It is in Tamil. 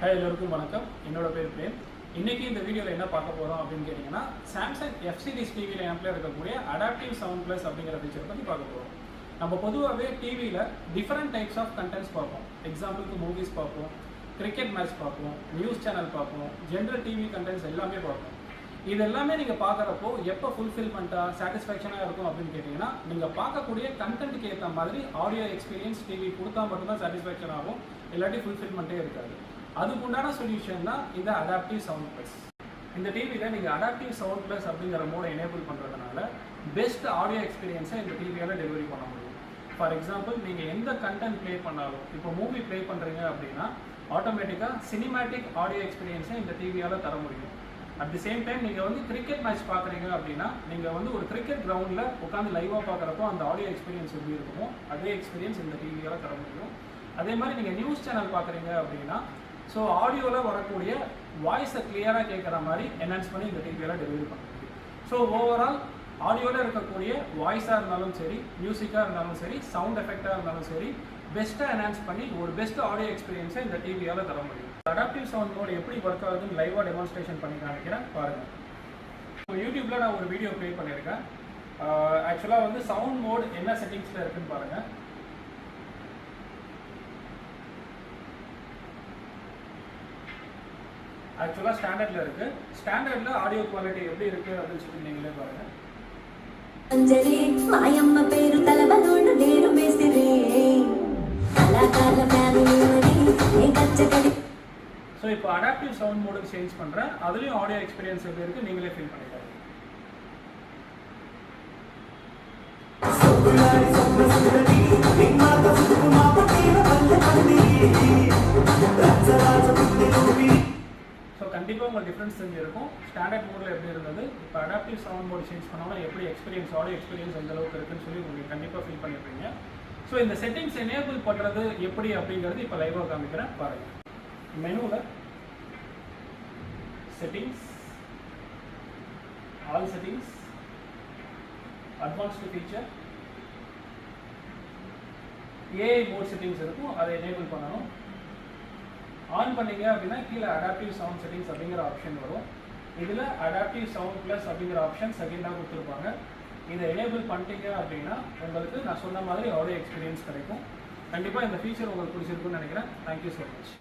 ஹாய் எல்லோருக்கும் வணக்கம். என்னோட பேர் பிரேம். இன்னைக்கு இந்த வீடியோவில் என்ன பார்க்க போகிறோம் அப்படின்னு கேட்டிங்கன்னா, சாம்சங் எஃப் சீரிஸ் டிவியில் ஆம்பில் இருக்கக்கூடிய அடாப்டிவ் சவுண்ட் ப்ளஸ் அப்படிங்கிற ஃபீச்சரை பற்றி பார்க்க போகிறோம். நம்ம பொதுவாகவே டிவியில் டிஃப்ரெண்ட் டைப்ஸ் ஆஃப் கண்டென்ட்ஸ் பார்ப்போம். எக்ஸாம்பிளுக்கு மூவிஸ் பார்ப்போம், கிரிக்கெட் மேட்ச் பார்ப்போம், நியூஸ் சேனல் பார்ப்போம், ஜென்ரல் டிவி கண்டென்ட்ஸ் எல்லாமே பார்ப்போம். இது எல்லாமே நீங்கள் பார்க்குறப்போ எப்போ ஃபுல்ஃபில்மெண்ட்டாக சாட்டிஸ்ஃபேக்ஷனாக இருக்கும் அப்படின்னு கேட்டிங்கன்னா, நீங்கள் பார்க்கக்கூடிய கண்டென்ட்டுக்கு ஏற்ற மாதிரி ஆடியோ எக்ஸ்பீரியன்ஸ் டிவி கொடுத்தா மட்டும்தான் சாட்டிஸ்ஃபேக்ஷன் ஆகும், இல்லாட்டி ஃபுல்ஃபில்மெண்ட்டே இருக்காது. அதுக்குண்டான சொல்யூஷன் தான் இந்த அடாப்டிவ் சவுண்ட் ப்ளஸ். இந்த டிவியில் நீங்கள் அடாப்டிவ் சவுண்ட் ப்ளஸ் அப்படிங்கிற மோடை எனேபிள் பண்ணுறதுனால பெஸ்ட் ஆடியோ எக்ஸ்பீரியன்ஸை இந்த டிவியால் டெலிவரி பண்ண முடியும். ஃபார் எக்ஸாம்பிள், நீங்கள் எந்த கண்டென்ட் ப்ளே பண்ணாலும், இப்போ மூவி ப்ளே பண்ணுறீங்க அப்படின்னா ஆட்டோமேட்டிக்காக சினிமேட்டிக் ஆடியோ எக்ஸ்பீரியன்ஸை இந்த டிவியால் தர முடியும். அட் தி சேம் டைம் நீங்கள் வந்து கிரிக்கெட் மேட்ச் பார்க்குறீங்க அப்படின்னா, நீங்கள் வந்து ஒரு கிரிக்கெட் கிரவுண்டில் உட்காந்து லைவாக பார்க்குறப்போ அந்த ஆடியோ எக்ஸ்பீரியன்ஸ் எப்படி இருக்குமோ அதே எக்ஸ்பீரியன்ஸ் இந்த டிவியால் தர முடியும். அதே மாதிரி நீங்கள் நியூஸ் சேனல் பார்க்குறீங்க அப்படின்னா, ஸோ ஆடியோவில் வரக்கூடிய வாய்ஸை கிளியராக கேட்குற மாதிரி என்ஹான்ஸ் பண்ணி இந்த டிவியால் டெலிவரி பண்ண முடியும். ஸோ ஓவரால் ஆடியோவில் இருக்கக்கூடிய வாய்ஸாக இருந்தாலும் சரி, மியூசிக்காக இருந்தாலும் சரி, சவுண்ட் எஃபெக்டாக இருந்தாலும் சரி, பெஸ்ட்டாக என்ஹான்ஸ் பண்ணி ஒரு பெஸ்ட் ஆடியோ எக்ஸ்பீரியன்ஸை இந்த டிவியால் தர முடியும். அடாப்டிவ் சவுண்ட் மோட் எப்படி ஒர்க் ஆகுதுன்னு லைவாக டெமான்ஸ்ட்ரேஷன் பண்ணி காமிக்கிறேன் பாருங்கள். இப்போ யூடியூப்பில் நான் ஒரு வீடியோ ப்ளே பண்ணியிருக்கேன். ஆக்சுவலாக வந்து சவுண்ட் மோட் என்ன செட்டிங்ஸில் இருக்குன்னு பாருங்கள். ஆக்சுவலாக ஸ்டாண்டர்டில் இருக்குது. ஸ்டாண்டர்டில் ஆடியோ குவாலிட்டி எப்படி இருக்குது அப்படின்னு சொல்லி நீங்களே பாருங்கள். ஸோ இப்போ அடாப்டிவ் சவுண்ட் மோடுக்கு சேஞ்ச் பண்ணுறேன். அதுலேயும் ஆடியோ எக்ஸ்பீரியன்ஸ் எப்படி இருக்குது நீங்களே ஃபீல் பண்ணிக்கலாம். ஸோ கண்டிப்பாக உங்களுக்கு டிஃப்ரென்ஸ் தெரிஞ்சிருக்கும். ஸ்டாண்டர்ட் மோடில் எப்படி இருந்தது, இப்போ அடாப்டிவ் சவுண்ட் மோட் சேஞ்ச் பண்ணோம்னா எப்படி எக்ஸ்பீரியன்ஸ், ஆடியோ எக்ஸ்பீரியன்ஸ் எந்த அளவுக்கு இருக்குன்னு சொல்லி உங்களுக்கு கண்டிப்பாக ஃபீல் பண்ணியிருப்பீங்க. ஸோ இந்த செட்டிங்ஸ் எனேபிள் பண்ணுறது எப்படி அப்படிங்கிறது இப்போ லைவாக காமிக்கிறேன் பாருங்கள். மெனுவில் settings, all settings, advanced feature, AI mode settings இருக்கும், அதை எனேபிள் பண்ணணும். ஆன் பண்ணீங்க அப்படின்னா கீழே அடாப்டிவ் சவுண்ட் செட்டிங்ஸ் அப்படிங்கிற ஆப்ஷன் வரும். இதில் அடாப்டிவ் சவுண்ட் ப்ளஸ் அப்படிங்கிற ஆப்ஷன் செகண்டாக கொடுத்துருப்பாங்க. இதை எனேபிள் பண்ணிட்டீங்க அப்படின்னா உங்களுக்கு நான் சொன்ன மாதிரி ஆடியோ எக்ஸ்பீரியன்ஸ் கிடைக்கும். கண்டிப்பாக இந்த ஃபீச்சர் உங்களுக்கு பிடிச்சிருக்குன்னு நினைக்கிறேன். Thank you so much.